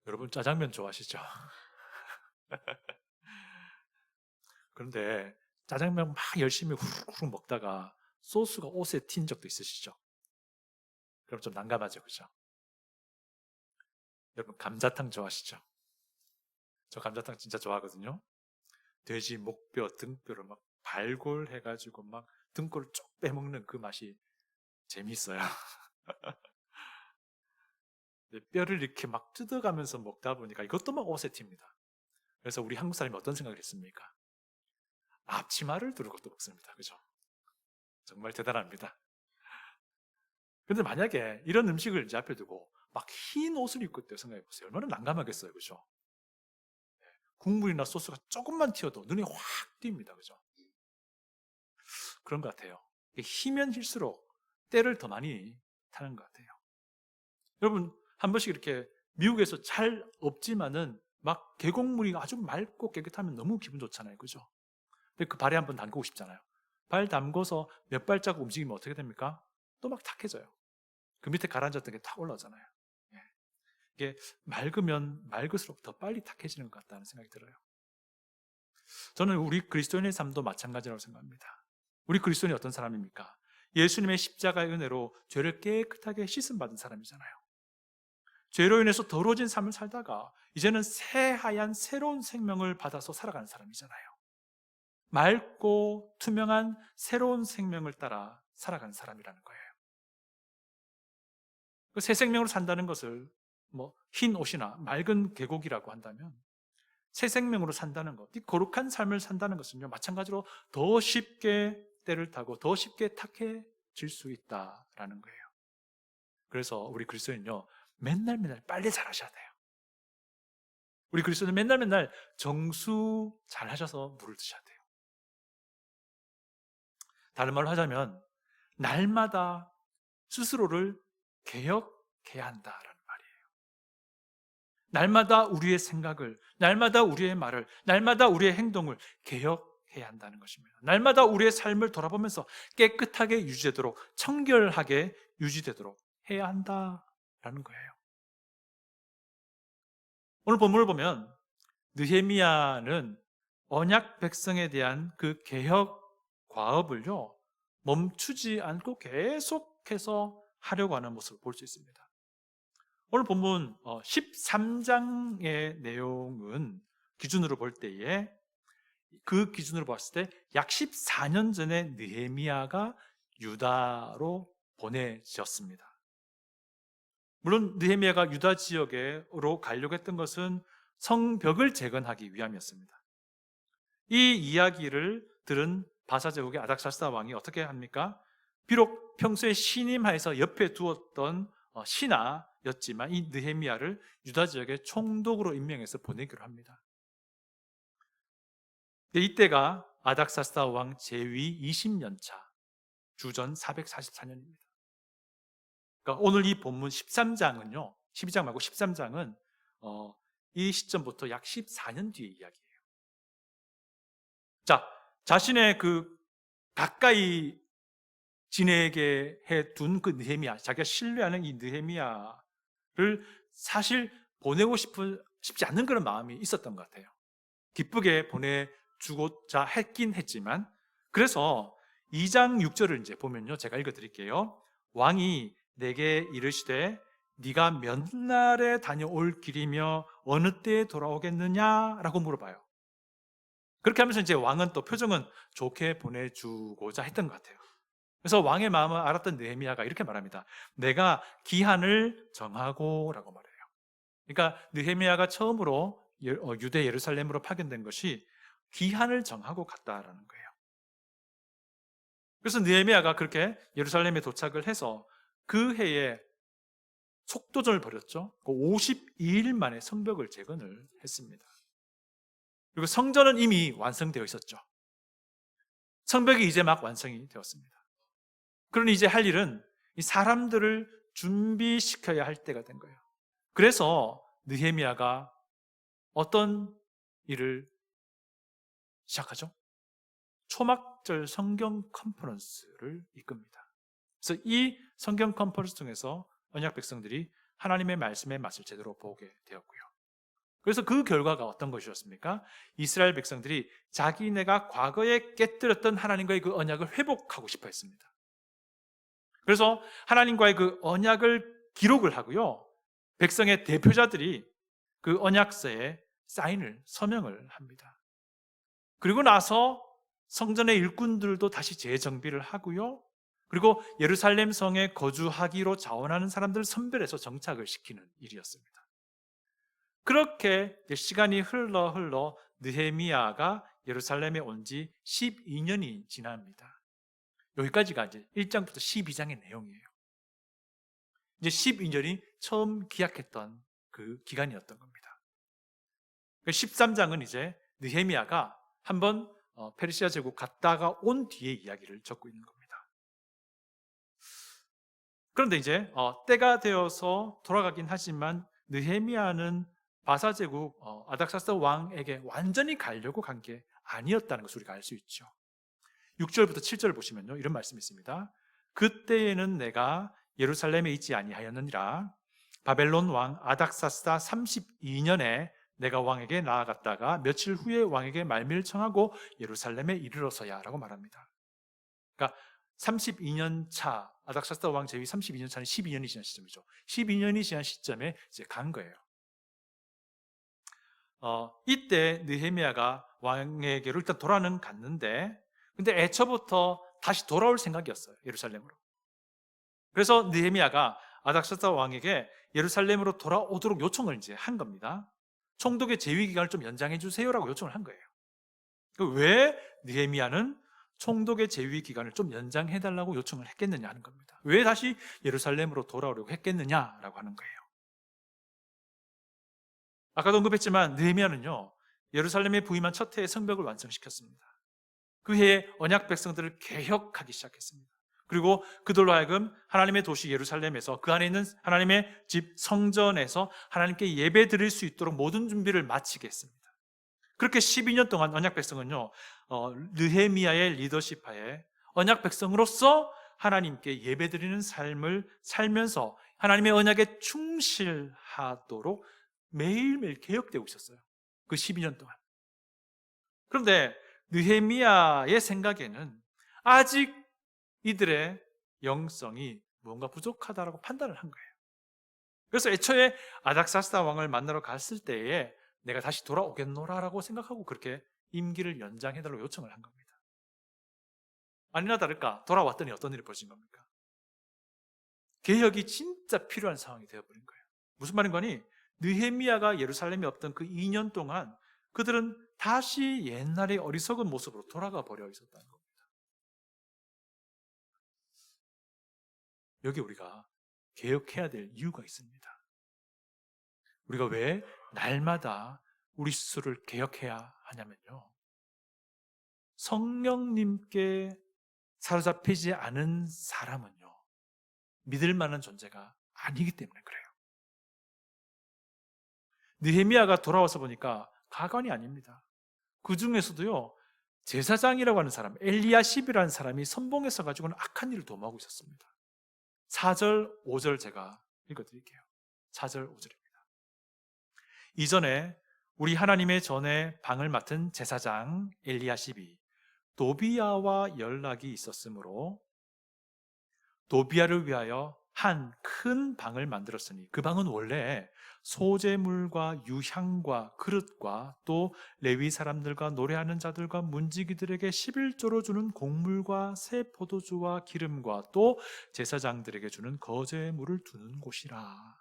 여러분 짜장면 좋아하시죠? 그런데 짜장면 막 열심히 후루룩 먹다가 소스가 옷에 튄 적도 있으시죠? 그럼 좀 난감하죠, 그죠? 여러분 감자탕 좋아하시죠? 저 감자탕 진짜 좋아하거든요. 돼지 목뼈, 등뼈를 막 발골해가지고 막 등골을 쭉 빼먹는 그 맛이 재미있어요. 근데 뼈를 이렇게 막 뜯어가면서 먹다 보니까 이것도 막 옷에 튑니다. 그래서 우리 한국 사람이 어떤 생각을 했습니까? 앞치마를 두르고 또 먹습니다. 그죠? 정말 대단합니다. 근데 만약에 이런 음식을 이제 앞에 두고 막 흰 옷을 입고 있다고 생각해 보세요. 얼마나 난감하겠어요. 그죠? 국물이나 소스가 조금만 튀어도 눈이 확 띕니다. 그죠? 그런 것 같아요. 희면 힐수록 때를 더 많이 타는 것 같아요. 여러분, 한 번씩 이렇게 미국에서 잘 없지만은 막 계곡물이 아주 맑고 깨끗하면 너무 기분 좋잖아요. 그죠? 근데 그 발에 한번 담그고 싶잖아요. 발 담궈서 몇 발자국 움직이면 어떻게 됩니까? 또 막 탁해져요. 그 밑에 가라앉았던 게 탁 올라오잖아요. 예. 이게 맑으면 맑을수록 더 빨리 탁해지는 것 같다는 생각이 들어요. 저는 우리 그리스도인의 삶도 마찬가지라고 생각합니다. 우리 그리스도인이 어떤 사람입니까? 예수님의 십자가의 은혜로 죄를 깨끗하게 씻음받은 사람이잖아요. 죄로 인해서 더러워진 삶을 살다가 이제는 새하얀 새로운 생명을 받아서 살아가는 사람이잖아요. 맑고 투명한 새로운 생명을 따라 살아가는 사람이라는 거예요. 그 새 생명으로 산다는 것을 뭐 흰 옷이나 맑은 계곡이라고 한다면 새 생명으로 산다는 것, 이 거룩한 삶을 산다는 것은요, 마찬가지로 더 쉽게 때를 타고 더 쉽게 탁해질 수 있다라는 거예요. 그래서 우리 그리스도인은요, 맨날 맨날 빨래 잘 하셔야 돼요. 우리 그리스도는 맨날 맨날 정수 잘 하셔서 물을 드셔야 돼요. 다른 말로 하자면 날마다 스스로를 개혁해야 한다라는 말이에요. 날마다 우리의 생각을, 날마다 우리의 말을, 날마다 우리의 행동을 개혁해야 한다는 것입니다. 날마다 우리의 삶을 돌아보면서 깨끗하게 유지되도록, 청결하게 유지되도록 해야 한다라는 거예요. 오늘 본문을 보면 느헤미야는 언약 백성에 대한 그 개혁 과업을요, 멈추지 않고 계속해서 하려고 하는 모습을 볼 수 있습니다. 오늘 본문 13장의 내용은 기준으로 볼 때에 그 기준으로 봤을 때 약 14년 전에 느헤미야가 유다로 보내졌습니다. 물론 느헤미야가 유다 지역으로 가려고 했던 것은 성벽을 재건하기 위함이었습니다. 이 이야기를 들은 바사제국의 아닥사스다 왕이 어떻게 합니까? 비록 평소에 신임하에서 옆에 두었던 신하였지만 이 느헤미야를 유다 지역의 총독으로 임명해서 보내기로 합니다. 이때가 아닥사스다 왕 재위 20년 차, 주전 444년입니다. 그러니까 오늘 이 본문 13장은요, 12장 말고 13장은 이 시점부터 약 14년 뒤의 이야기예요. 자, 자신의 그 가까이 지내게 해둔 그 느헤미야, 자기가 신뢰하는 이 느헤미야를 사실 보내고 싶지 않는 그런 마음이 있었던 것 같아요. 기쁘게 보내주고자 했긴 했지만, 그래서 2장 6절을 이제 보면요, 제가 읽어드릴게요. 왕이 내게 이르시되 네가 몇 날에 다녀올 길이며 어느 때에 돌아오겠느냐라고 물어봐요. 그렇게 하면서 이제 왕은 또 표정은 좋게 보내주고자 했던 것 같아요. 그래서 왕의 마음을 알았던 느헤미야가 이렇게 말합니다. 내가 기한을 정하고라고 말해요. 그러니까 느헤미야가 처음으로 유대 예루살렘으로 파견된 것이 기한을 정하고 갔다라는 거예요. 그래서 느헤미야가 그렇게 예루살렘에 도착을 해서 그 해에 속도전을 벌였죠. 52일 만에 성벽을 재건을 했습니다. 그리고 성전은 이미 완성되어 있었죠. 성벽이 이제 막 완성이 되었습니다. 그러니 이제 할 일은 이 사람들을 준비시켜야 할 때가 된 거예요. 그래서 느헤미야가 어떤 일을 시작하죠? 초막절 성경 컨퍼런스를 이끕니다. 그래서 이 성경 컨퍼런스 통해서 언약 백성들이 하나님의 말씀의 맛을 제대로 보게 되었고요. 그래서 그 결과가 어떤 것이었습니까? 이스라엘 백성들이 자기네가 과거에 깨뜨렸던 하나님과의 그 언약을 회복하고 싶어 했습니다. 그래서 하나님과의 그 언약을 기록을 하고요. 백성의 대표자들이 그 언약서에 서명을 합니다. 그리고 나서 성전의 일꾼들도 다시 재정비를 하고요. 그리고 예루살렘 성에 거주하기로 자원하는 사람들을 선별해서 정착을 시키는 일이었습니다. 그렇게 시간이 흘러 느헤미야가 예루살렘에 온 지 12년이 지납니다. 여기까지가 이제 1장부터 12장의 내용이에요. 이제 12년이 처음 기약했던 그 기간이었던 겁니다. 13장은 이제 느헤미야가 한번 페르시아 제국 갔다가 온 뒤의 이야기를 적고 있는 겁니다. 그런데 이제 때가 되어서 돌아가긴 하지만 느헤미야는 바사 제국 아닥사스 왕에게 완전히 가려고 간 게 아니었다는 것을 우리가 알 수 있죠. 6절부터 7절을 보시면요, 이런 말씀이 있습니다. 그때에는 내가 예루살렘에 있지 아니하였느니라. 바벨론 왕 아닥사스다 32년에 내가 왕에게 나아갔다가 며칠 후에 왕에게 말미를 청하고 예루살렘에 이르러서야 라고 말합니다. 그러니까 32년 차, 아닥사스다 왕 제위 32년 차는 12년이 지난 시점이죠. 12년이 지난 시점에 이제 간 거예요. 이때 느헤미야가 왕에게로 일단 돌아는 갔는데, 근데 애초부터 다시 돌아올 생각이었어요, 예루살렘으로. 그래서 느헤미야가 아닥사스다 왕에게 예루살렘으로 돌아오도록 요청을 이제 한 겁니다. 총독의 재위 기간을 좀 연장해 주세요라고 요청을 한 거예요. 왜 느헤미야는 총독의 재위 기간을 좀 연장해 달라고 요청을 했겠느냐 하는 겁니다. 왜 다시 예루살렘으로 돌아오려고 했겠느냐라고 하는 거예요. 아까도 언급했지만 느헤미야는요, 예루살렘에 부임한 첫 해에 성벽을 완성시켰습니다. 그 해에 언약 백성들을 개혁하기 시작했습니다. 그리고 그들로 하여금 하나님의 도시 예루살렘에서 그 안에 있는 하나님의 집 성전에서 하나님께 예배 드릴 수 있도록 모든 준비를 마치게 했습니다. 그렇게 12년 동안 언약 백성은요, 느헤미야의 리더십 하에 언약 백성으로서 하나님께 예배 드리는 삶을 살면서 하나님의 언약에 충실하도록 매일매일 개혁되고 있었어요. 그 12년 동안. 그런데 느헤미야의 생각에는 아직 이들의 영성이 뭔가 부족하다라고 판단을 한 거예요. 그래서 애초에 아닥사스다 왕을 만나러 갔을 때에 내가 다시 돌아오겠노라라고 생각하고 그렇게 임기를 연장해달라고 요청을 한 겁니다. 아니나 다를까 돌아왔더니 어떤 일이 벌어진 겁니까? 개혁이 진짜 필요한 상황이 되어버린 거예요. 무슨 말인 거니? 느헤미야가 예루살렘에 없던 그 2년 동안 그들은 다시 옛날의 어리석은 모습으로 돌아가 버려 있었다는 겁니다. 여기 우리가 개혁해야 될 이유가 있습니다. 우리가 왜 날마다 우리 스스로를 개혁해야 하냐면요, 성령님께 사로잡히지 않은 사람은요, 믿을 만한 존재가 아니기 때문에 그래요. 느헤미야가 돌아와서 보니까 가관이 아닙니다. 그 중에서도요, 제사장이라고 하는 사람, 엘리야십이라는 사람이 선봉에서 가지고는 악한 일을 도모하고 있었습니다. 4절, 5절 제가 읽어드릴게요. 4절, 5절입니다. 이전에 우리 하나님의 전에 방을 맡은 제사장 엘리야십이 도비야와 연락이 있었으므로 도비야를 위하여 한 큰 방을 만들었으니 그 방은 원래 소재물과 유향과 그릇과 또 레위 사람들과 노래하는 자들과 문지기들에게 11조로 주는 곡물과 새 포도주와 기름과 또 제사장들에게 주는 거제물을 두는 곳이라.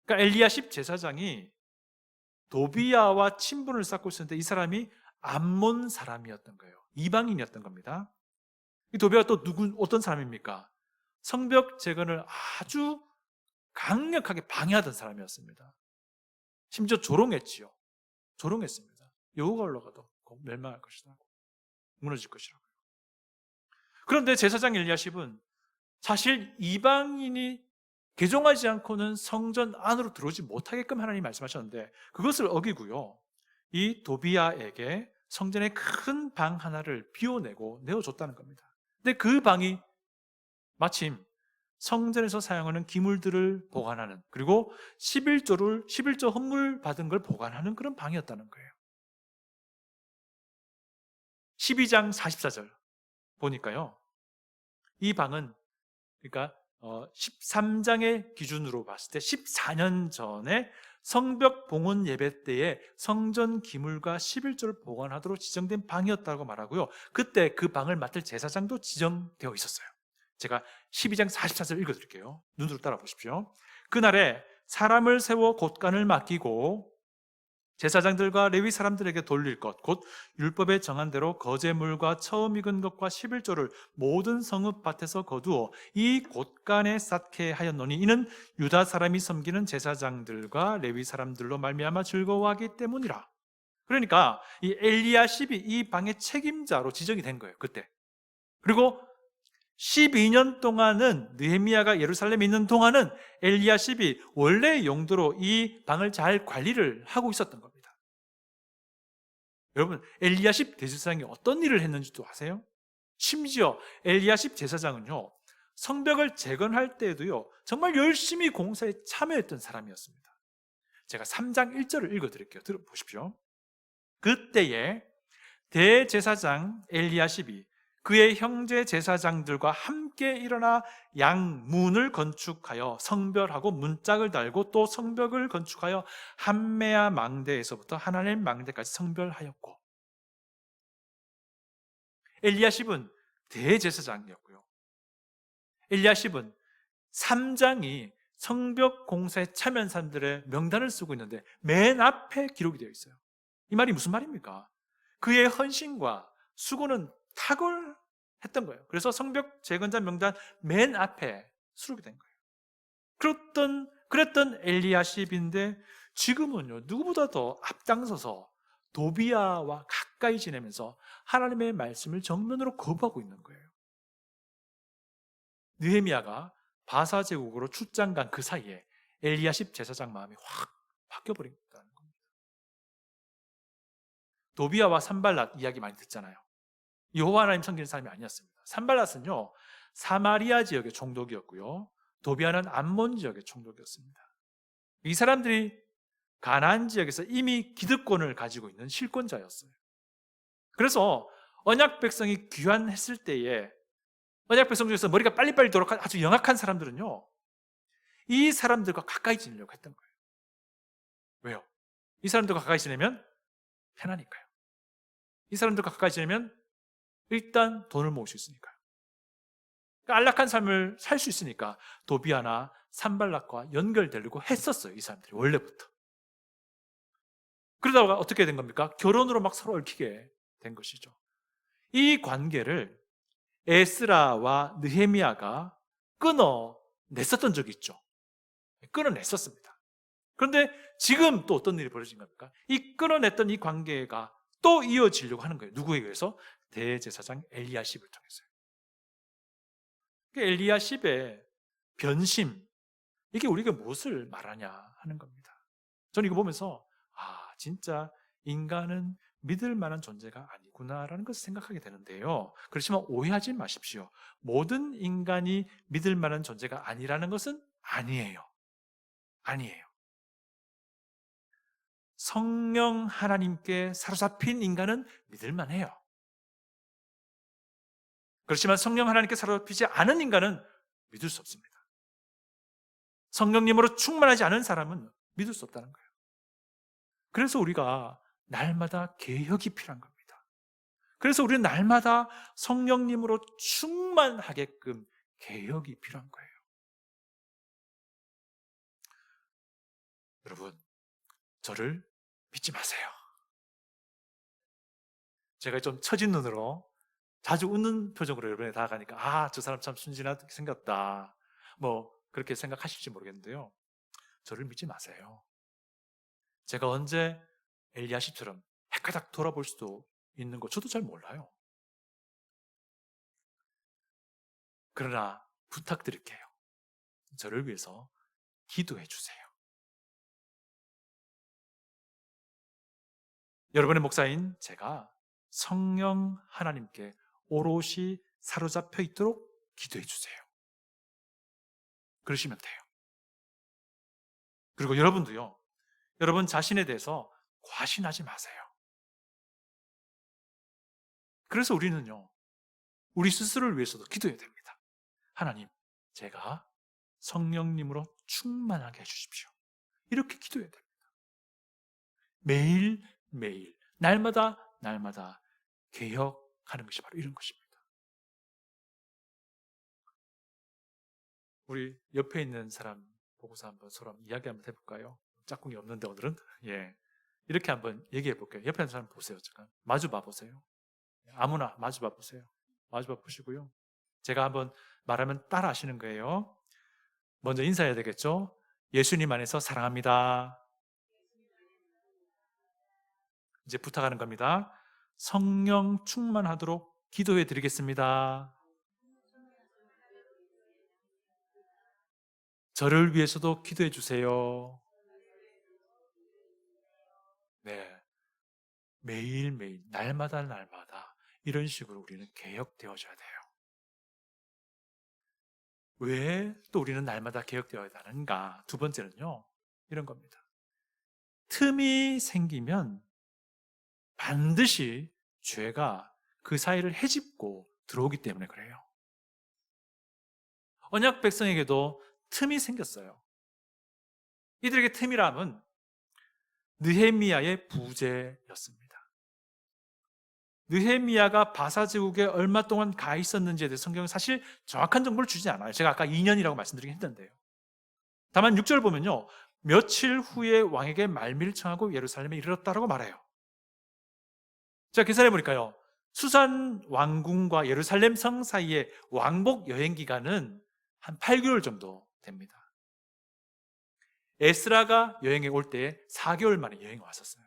그러니까 엘리야십 제사장이 도비야와 친분을 쌓고 있었는데 이 사람이 암몬 사람이었던 거예요. 이방인이었던 겁니다. 이 도비야가 또 어떤 사람입니까? 성벽 재건을 아주 강력하게 방해하던 사람이었습니다. 심지어 조롱했지요. 조롱했습니다. 여호가 올라가도 멸망할 것이라고, 무너질 것이라고. 그런데 제사장 엘리야십은 사실 이방인이 개종하지 않고는 성전 안으로 들어오지 못하게끔 하나님이 말씀하셨는데 그것을 어기고요, 이 도비야에게 성전의 큰 방 하나를 비워내고 내어줬다는 겁니다. 근데 그 방이 마침 성전에서 사용하는 기물들을 보관하는, 그리고 11조 헌물 받은 걸 보관하는 그런 방이었다는 거예요. 12장 44절 보니까요, 이 방은, 그러니까 13장의 기준으로 봤을 때 14년 전에 성벽 봉헌 예배 때에 성전 기물과 11조를 보관하도록 지정된 방이었다고 말하고요. 그때 그 방을 맡을 제사장도 지정되어 있었어요. 제가 12장 44절 읽어드릴게요. 눈으로 따라 보십시오. 그날에 사람을 세워 곳간을 맡기고 제사장들과 레위 사람들에게 돌릴 것, 곧 율법에 정한 대로 거제물과 처음 익은 것과 11조를 모든 성읍밭에서 거두어 이 곳간에 쌓게 하였노니 이는 유다 사람이 섬기는 제사장들과 레위 사람들로 말미암아 즐거워하기 때문이라. 그러니까 이 엘리야십이 이 방의 책임자로 지정이 된 거예요, 그때. 그리고 12년 동안은, 느헤미야가 예루살렘에 있는 동안은 엘리야십이 원래의 용도로 이 방을 잘 관리를 하고 있었던 겁니다. 여러분, 엘리야십 대제사장이 어떤 일을 했는지도 아세요? 심지어 엘리야십 제사장은요, 성벽을 재건할 때에도요, 정말 열심히 공사에 참여했던 사람이었습니다. 제가 3장 1절을 읽어드릴게요. 들어보십시오. 그때에 대제사장 엘리야십이 그의 형제 제사장들과 함께 일어나 양문을 건축하여 성별하고 문짝을 달고 또 성벽을 건축하여 함메아 망대에서부터 하나님 망대까지 성별하였고, 엘리야십은 대제사장이었고요. 엘리야십은 3장이 성벽 공사에 참여한 사람들의 명단을 쓰고 있는데 맨 앞에 기록이 되어 있어요. 이 말이 무슨 말입니까? 그의 헌신과 수고는 탁월했던 거예요. 그래서 성벽 재건자 명단 맨 앞에 수록이 된 거예요. 그랬던 엘리야십인데 지금은요, 누구보다 더 앞장서서 도비야와 가까이 지내면서 하나님의 말씀을 정면으로 거부하고 있는 거예요. 느헤미야가 바사 제국으로 출장 간 그 사이에 엘리야십 제사장 마음이 확 바뀌어버린다는 겁니다. 도비야와 산발랏 이야기 많이 듣잖아요. 여호와 하나님 섬기는 사람이 아니었습니다. 산발랏은요, 사마리아 지역의 총독이었고요, 도비야는 암몬 지역의 총독이었습니다. 이 사람들이 가나안 지역에서 이미 기득권을 가지고 있는 실권자였어요. 그래서 언약 백성이 귀환했을 때에 언약 백성 중에서 머리가 빨리빨리 돌아간 아주 영악한 사람들은요, 이 사람들과 가까이 지내려고 했던 거예요. 왜요? 이 사람들과 가까이 지내면 편하니까요. 이 사람들과 가까이 지내면 일단 돈을 모을 수 있으니까요. 그러니까 안락한 삶을 살 수 있으니까 도비야나 산발락과 연결되려고 했었어요, 이 사람들이 원래부터. 그러다가 어떻게 된 겁니까? 결혼으로 막 서로 얽히게 된 것이죠. 이 관계를 에스라와 느헤미야가 끊어냈었던 적이 있죠. 끊어냈었습니다. 그런데 지금 또 어떤 일이 벌어진 겁니까? 이 끊어냈던 이 관계가 또 이어지려고 하는 거예요. 누구에 의해서? 대제사장 엘리야십을 통해서요. 엘리야십의 변심, 이게 우리가 무엇을 말하냐 하는 겁니다. 저는 이거 보면서 진짜 인간은 믿을 만한 존재가 아니구나라는 것을 생각하게 되는데요. 그렇지만 오해하지 마십시오. 모든 인간이 믿을 만한 존재가 아니라는 것은 아니에요. 아니에요. 성령 하나님께 사로잡힌 인간은 믿을 만해요. 그렇지만 성령 하나님께 사로잡히지 않은 인간은 믿을 수 없습니다. 성령님으로 충만하지 않은 사람은 믿을 수 없다는 거예요. 그래서 우리가 날마다 개혁이 필요한 겁니다. 그래서 우리는 날마다 성령님으로 충만하게끔 개혁이 필요한 거예요. 여러분, 저를 믿지 마세요. 제가 좀 처진 눈으로 자주 웃는 표정으로 여러분에 다가가니까 저 사람 참 순진하게 생겼다, 뭐 그렇게 생각하실지 모르겠는데요, 저를 믿지 마세요. 제가 언제 엘리야십처럼 헷가닥 돌아볼 수도 있는 거 저도 잘 몰라요. 그러나 부탁드릴게요. 저를 위해서 기도해 주세요. 여러분의 목사인 제가 성령 하나님께 오롯이 사로잡혀 있도록 기도해 주세요. 그러시면 돼요. 그리고 여러분도요, 여러분 자신에 대해서 과신하지 마세요. 그래서 우리는요, 우리 스스로를 위해서도 기도해야 됩니다. 하나님, 제가 성령님으로 충만하게 해주십시오. 이렇게 기도해야 됩니다. 매일매일, 날마다 개혁하는 것이 바로 이런 것입니다. 우리 옆에 있는 사람 보고서 한번 서로 이야기 한번 해볼까요? 짝꿍이 없는데 오늘은? 예. 이렇게 한번 얘기해 볼게요. 옆에 있는 사람 보세요. 잠깐. 마주 봐 보세요. 아무나 마주 봐 보세요. 마주 봐 보시고요. 제가 한번 말하면 따라 하시는 거예요. 먼저 인사해야 되겠죠? 예수님 안에서 사랑합니다. 이제 부탁하는 겁니다. 성령 충만하도록 기도해 드리겠습니다. 저를 위해서도 기도해 주세요. 네. 매일매일, 날마다 이런 식으로 우리는 개혁되어져야 돼요. 왜 또 우리는 날마다 개혁되어야 하는가? 두 번째는요, 이런 겁니다. 틈이 생기면 반드시 죄가 그 사이를 헤집고 들어오기 때문에 그래요. 언약 백성에게도 틈이 생겼어요. 이들에게 틈이라면 느헤미야의 부재였습니다. 느헤미야가 바사 제국에 얼마 동안 가 있었는지에 대해 성경은 사실 정확한 정보를 주지 않아요. 제가 아까 2년이라고 말씀드리긴 했는데요. 다만 6절 보면요, 며칠 후에 왕에게 말미를 청하고 예루살렘에 이르렀다라고 말해요. 제가 계산해 보니까요, 수산 왕궁과 예루살렘 성 사이의 왕복 여행 기간은 한 8개월 정도 됩니다. 에스라가 여행에 올 때 4개월 만에 여행에 왔었어요.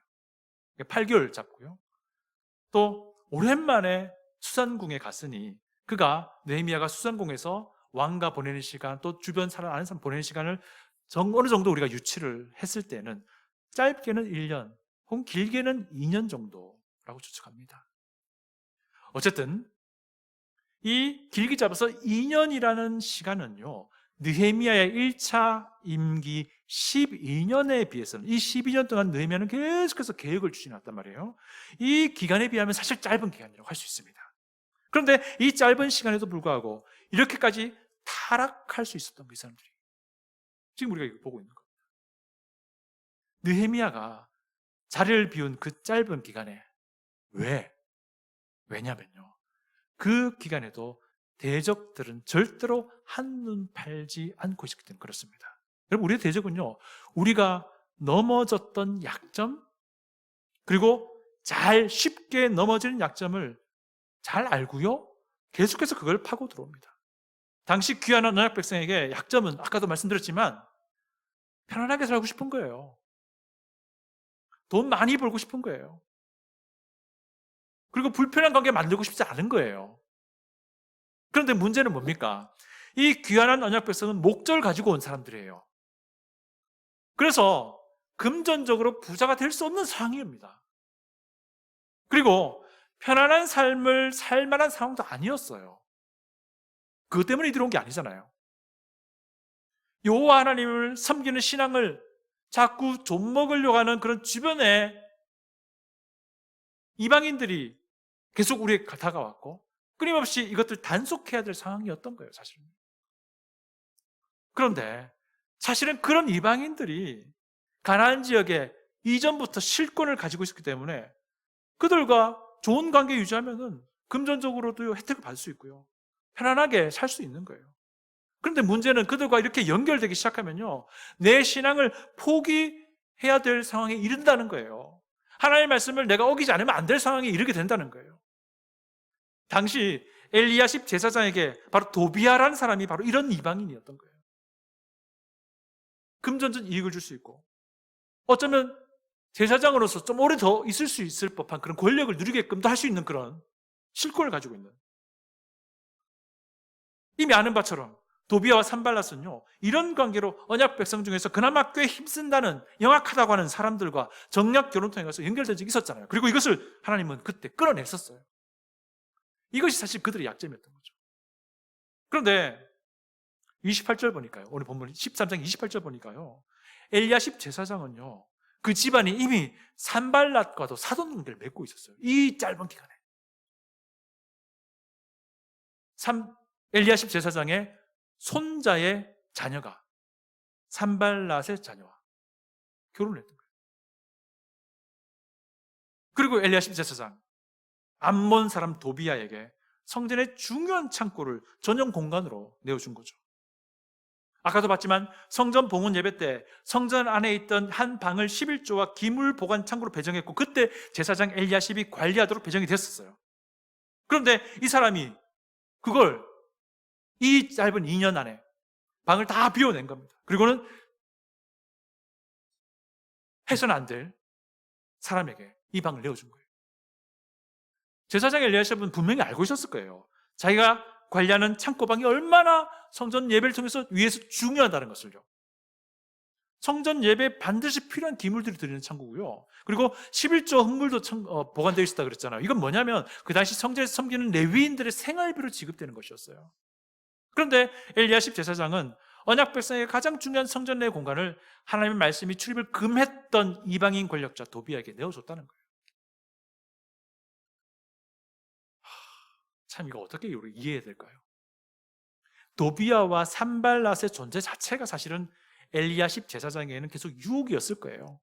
8개월 잡고요. 또 오랜만에 수산궁에 갔으니 그가, 느헤미야가 수산궁에서 왕과 보내는 시간, 또 주변 사람 아는 사람 보내는 시간을 어느 정도 우리가 유치를 했을 때는 짧게는 1년 혹은 길게는 2년 정도라고 추측합니다. 어쨌든 이 길게 잡아서 2년이라는 시간은요, 느헤미야의 1차 임기 12년에 비해서는, 이 12년 동안 느헤미야는 계속해서 계획을 추진해왔단 말이에요. 이 기간에 비하면 사실 짧은 기간이라고 할 수 있습니다. 그런데 이 짧은 시간에도 불구하고 이렇게까지 타락할 수 있었던 그 사람들이 지금 우리가 이거 보고 있는 겁니다. 느헤미야가 자리를 비운 그 짧은 기간에 왜냐면요, 그 기간에도 대적들은 절대로 한눈 팔지 않고 있었기 때문에 그렇습니다. 여러분, 우리의 대적은요, 우리가 넘어졌던 약점, 그리고 쉽게 넘어지는 약점을 잘 알고요, 계속해서 그걸 파고 들어옵니다. 당시 귀환한 언약 백성에게 약점은 아까도 말씀드렸지만 편안하게 살고 싶은 거예요. 돈 많이 벌고 싶은 거예요. 그리고 불편한 관계 만들고 싶지 않은 거예요. 그런데 문제는 뭡니까? 이 귀환한 언약 백성은 목적을 가지고 온 사람들이에요. 그래서 금전적으로 부자가 될 수 없는 상황입니다. 그리고 편안한 삶을 살 만한 상황도 아니었어요. 그것 때문에 들어온 게 아니잖아요. 여호와 하나님을 섬기는 신앙을 자꾸 좀 먹으려고 하는 그런 주변에 이방인들이 계속 우리에게 다가왔고 끊임없이 이것들 단속해야 될 상황이었던 거예요, 사실은. 그런데 사실은 그런 이방인들이 가나안 지역에 이전부터 실권을 가지고 있었기 때문에 그들과 좋은 관계 유지하면은 금전적으로도 혜택을 받을 수 있고요, 편안하게 살 수 있는 거예요. 그런데 문제는 그들과 이렇게 연결되기 시작하면요, 내 신앙을 포기해야 될 상황에 이른다는 거예요. 하나님의 말씀을 내가 어기지 않으면 안 될 상황에 이르게 된다는 거예요. 당시 엘리야십 제사장에게 바로 도비아라는 사람이 바로 이런 이방인이었던 거예요. 금전적 이익을 줄 수 있고 어쩌면 제사장으로서 좀 오래 더 있을 수 있을 법한 그런 권력을 누리게끔도 할 수 있는 그런 실권을 가지고 있는, 이미 아는 바처럼 도비아와 산발랏은요, 이런 관계로 언약 백성 중에서 그나마 꽤 힘쓴다는, 영악하다고 하는 사람들과 정략 결혼 통해서 연결된 적이 있었잖아요. 그리고 이것을 하나님은 그때 끌어냈었어요. 이것이 사실 그들의 약점이었던 거죠. 그런데 28절 보니까요. 오늘 본문 13장 28절 보니까요. 엘리야십 제사장은요. 그 집안이 이미 산발랏과도 사돈 관계를 맺고 있었어요. 이 짧은 기간에. 엘리야십 제사장의 손자의 자녀가 산발랏의 자녀와 결혼을 했던 거예요. 그리고 엘리야십 제사장 암몬 사람 도비야에게 성전의 중요한 창고를 전용 공간으로 내어준 거죠. 아까도 봤지만 성전 봉헌 예배 때 성전 안에 있던 한 방을 11조와 기물 보관 창고로 배정했고 그때 제사장 엘리야십이 관리하도록 배정이 됐었어요. 그런데 이 사람이 그걸 이 짧은 2년 안에 방을 다 비워낸 겁니다. 그리고는 해서는 안 될 사람에게 이 방을 내어준 거예요. 제사장 엘리야십은 분명히 알고 있었을 거예요. 자기가 관리하는 창고방이 얼마나 성전 예배를 통해서 위해서 중요하다는 것을요. 성전 예배에 반드시 필요한 기물들이 들리는 창고고요. 그리고 11조 흙물도 보관되어 있었다 그랬잖아요. 이건 뭐냐면 그 당시 성전에서 섬기는 레위인들의 생활비로 지급되는 것이었어요. 그런데 엘리야십 제사장은 언약 백성의 가장 중요한 성전 내 공간을 하나님의 말씀이 출입을 금했던 이방인 권력자 도비야에게 내어줬다는 거예요. 참 이거 어떻게 이해해야 될까요? 도비야와 산발랏의 존재 자체가 사실은 엘리야십 제사장에게는 계속 유혹이었을 거예요.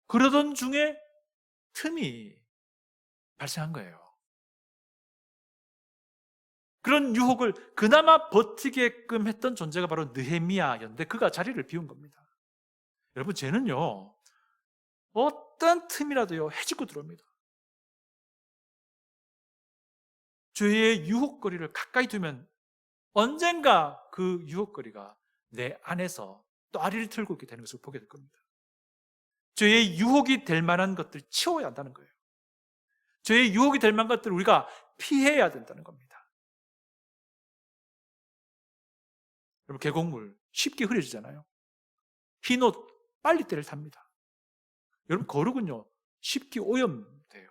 그러던 중에 틈이 발생한 거예요. 그런 유혹을 그나마 버티게끔 했던 존재가 바로 느헤미야였는데 그가 자리를 비운 겁니다. 여러분 쟤는요 어떤 틈이라도요 해집고 들어옵니다. 죄의 유혹거리를 가까이 두면 언젠가 그 유혹거리가 내 안에서 또 아리를 틀고 있게 되는 것을 보게 될 겁니다. 죄의 유혹이 될 만한 것들 치워야 한다는 거예요. 죄의 유혹이 될 만한 것들을 우리가 피해야 된다는 겁니다. 여러분 계곡물 쉽게 흐려지잖아요. 흰 옷 빨리때를 탑니다. 여러분 거룩은요 쉽게 오염돼요.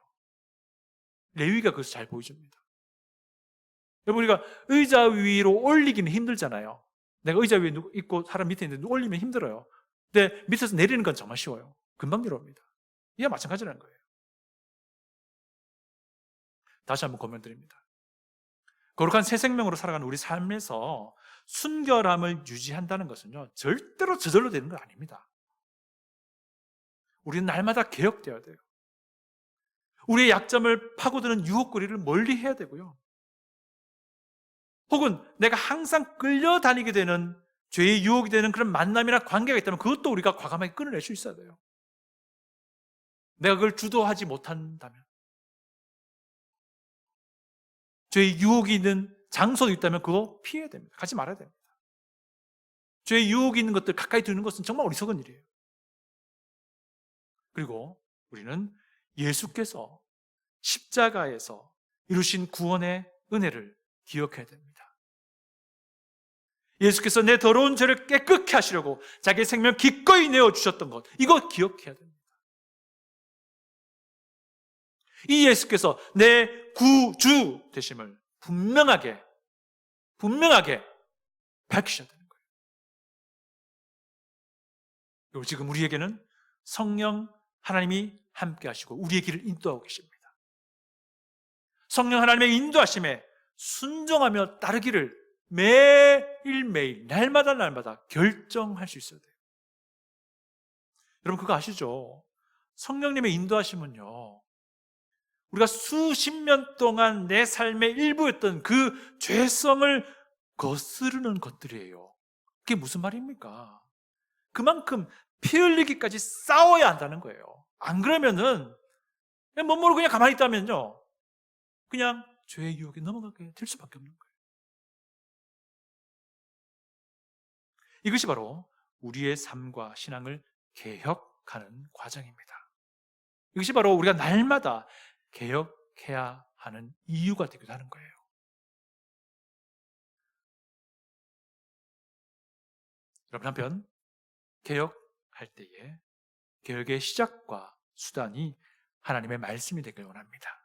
레위가 그것을 잘 보여줍니다. 여러분 우리가 의자 위로 올리기는 힘들잖아요. 내가 의자 위에 있고 사람 밑에 있는데 올리면 힘들어요. 근데 밑에서 내리는 건 정말 쉬워요. 금방 내려옵니다. 이와 마찬가지라는 거예요. 다시 한번 고면드립니다. 거룩한 새 생명으로 살아가는 우리 삶에서 순결함을 유지한다는 것은요 절대로 저절로 되는 건 아닙니다. 우리는 날마다 개혁되어야 돼요. 우리의 약점을 파고드는 유혹거리를 멀리해야 되고요. 혹은 내가 항상 끌려다니게 되는 죄의 유혹이 되는 그런 만남이나 관계가 있다면 그것도 우리가 과감하게 끊어낼 수 있어야 돼요. 내가 그걸 주도하지 못한다면, 죄의 유혹이 있는 장소도 있다면 그거 피해야 됩니다. 가지 말아야 됩니다. 죄의 유혹이 있는 것들 가까이 두는 것은 정말 어리석은 일이에요. 그리고 우리는 예수께서 십자가에서 이루신 구원의 은혜를 기억해야 됩니다. 예수께서 내 더러운 죄를 깨끗게 하시려고 자기의 생명 기꺼이 내어주셨던 것, 이거 기억해야 됩니다. 이 예수께서 내 구주 되심을 분명하게 밝히셔야 되는 거예요. 그리고 지금 우리에게는 성령 하나님이 함께 하시고 우리의 길을 인도하고 계십니다. 성령 하나님의 인도하심에 순종하며 따르기를 매일매일 날마다 결정할 수 있어야 돼요. 여러분 그거 아시죠? 성령님의 인도하심은요 우리가 수십 년 동안 내 삶의 일부였던 그 죄성을 거스르는 것들이에요. 그게 무슨 말입니까? 그만큼 피 흘리기까지 싸워야 한다는 거예요. 안 그러면은 못 모르고 그냥 가만히 있다면요 그냥 죄의 유혹에 넘어가게 될 수밖에 없는 거예요. 이것이 바로 우리의 삶과 신앙을 개혁하는 과정입니다. 이것이 바로 우리가 날마다 개혁해야 하는 이유가 되기도 하는 거예요. 여러분 한편 개혁할 때에 개혁의 시작과 수단이 하나님의 말씀이 되길 원합니다.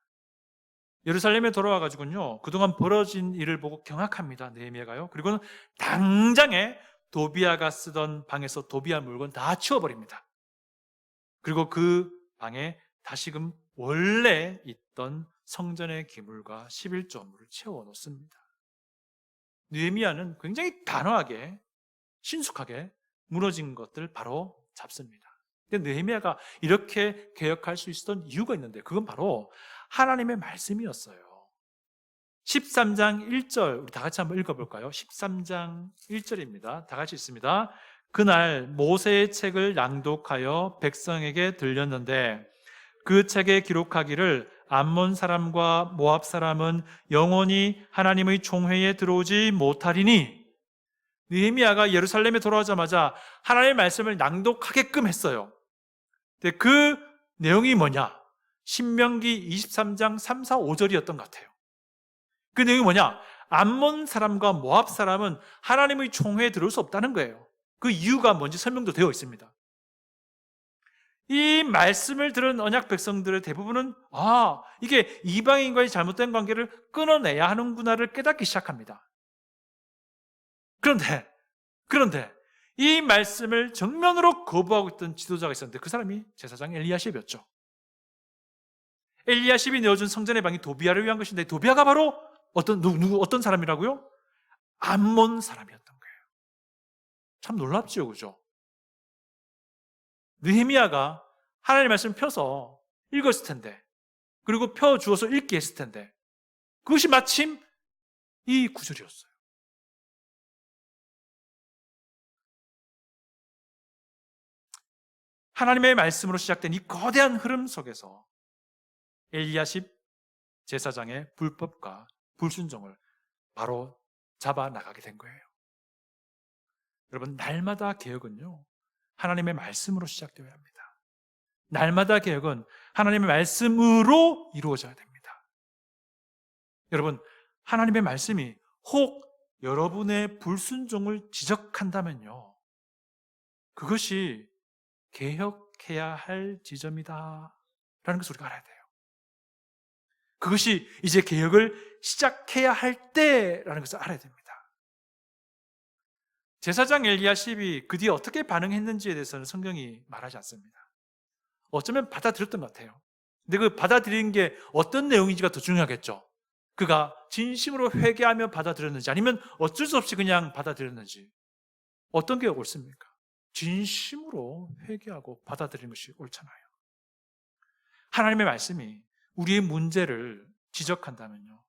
예루살렘에 돌아와가지고요, 그동안 벌어진 일을 보고 경악합니다. 느헤미야가요. 그리고는 당장에 도비아가 쓰던 방에서 도비아 물건 다 치워버립니다. 그리고 그 방에 다시금 원래 있던 성전의 기물과 11조물을 채워놓습니다. 느헤미야는 굉장히 단호하게, 신속하게 무너진 것들 바로 잡습니다. 근데 느헤미야가 이렇게 개혁할 수 있었던 이유가 있는데, 그건 바로 하나님의 말씀이었어요. 13장 1절, 우리 다 같이 한번 읽어볼까요? 13장 1절입니다. 다 같이 읽습니다. 그날 모세의 책을 낭독하여 백성에게 들렸는데 그 책에 기록하기를 암몬 사람과 모압 사람은 영원히 하나님의 총회에 들어오지 못하리니, 느헤미야가 예루살렘에 돌아오자마자 하나님의 말씀을 낭독하게끔 했어요. 근데 그 내용이 뭐냐? 신명기 23장 3, 4, 5절이었던 것 같아요. 그 내용이 뭐냐? 암몬 사람과 모압 사람은 하나님의 총회에 들어올 수 없다는 거예요. 그 이유가 뭔지 설명도 되어 있습니다. 이 말씀을 들은 언약 백성들의 대부분은 이게 이방인과의 잘못된 관계를 끊어내야 하는구나를 깨닫기 시작합니다. 그런데 이 말씀을 정면으로 거부하고 있던 지도자가 있었는데, 그 사람이 제사장 엘리야십이었죠. 엘리야십이 내어준 성전의 방이 도비아를 위한 것인데, 도비아가 바로 어떤 사람이라고요? 암몬 사람이었던 거예요. 참 놀랍죠, 그죠? 느헤미야가 하나님의 말씀을 펴서 읽었을 텐데, 그리고 펴주어서 읽게 했을 텐데, 그것이 마침 이 구절이었어요. 하나님의 말씀으로 시작된 이 거대한 흐름 속에서 엘리야십 제사장의 불법과 불순종을 바로 잡아 나가게 된 거예요. 여러분, 날마다 개혁은요, 하나님의 말씀으로 시작되어야 합니다. 날마다 개혁은 하나님의 말씀으로 이루어져야 됩니다. 여러분, 하나님의 말씀이 혹 여러분의 불순종을 지적한다면요, 그것이 개혁해야 할 지점이다 라는 것을 우리가 알아야 돼요. 그것이 이제 개혁을 시작해야 할 때라는 것을 알아야 됩니다. 제사장 엘리야십이 그 뒤에 어떻게 반응했는지에 대해서는 성경이 말하지 않습니다. 어쩌면 받아들였던 것 같아요. 근데 그 받아들인 게 어떤 내용인지가 더 중요하겠죠. 그가 진심으로 회개하며 받아들였는지, 아니면 어쩔 수 없이 그냥 받아들였는지, 어떤 게 옳습니까? 진심으로 회개하고 받아들이는 것이 옳잖아요. 하나님의 말씀이 우리의 문제를 지적한다면요,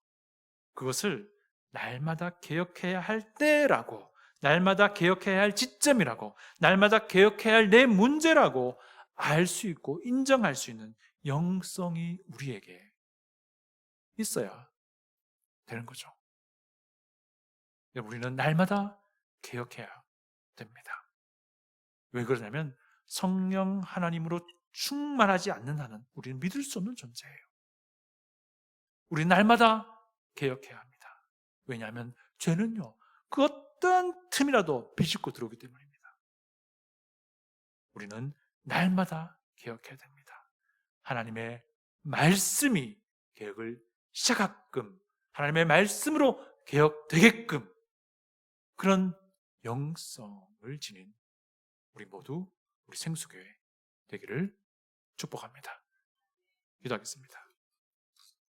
그것을 날마다 개혁해야 할 때라고, 날마다 개혁해야 할 지점이라고, 날마다 개혁해야 할 내 문제라고 알 수 있고 인정할 수 있는 영성이 우리에게 있어야 되는 거죠. 우리는 날마다 개혁해야 됩니다. 왜 그러냐면 성령 하나님으로 충만하지 않는 한은 우리는 믿을 수 없는 존재예요. 우리는 날마다 개혁해야 합니다. 왜냐하면 죄는요, 그 어떤 틈이라도 비집고 들어오기 때문입니다. 우리는 날마다 개혁해야 됩니다. 하나님의 말씀이 개혁을 시작하게끔, 하나님의 말씀으로 개혁되게끔 그런 영성을 지닌 우리 모두, 우리 생수교회 되기를 축복합니다. 기도하겠습니다.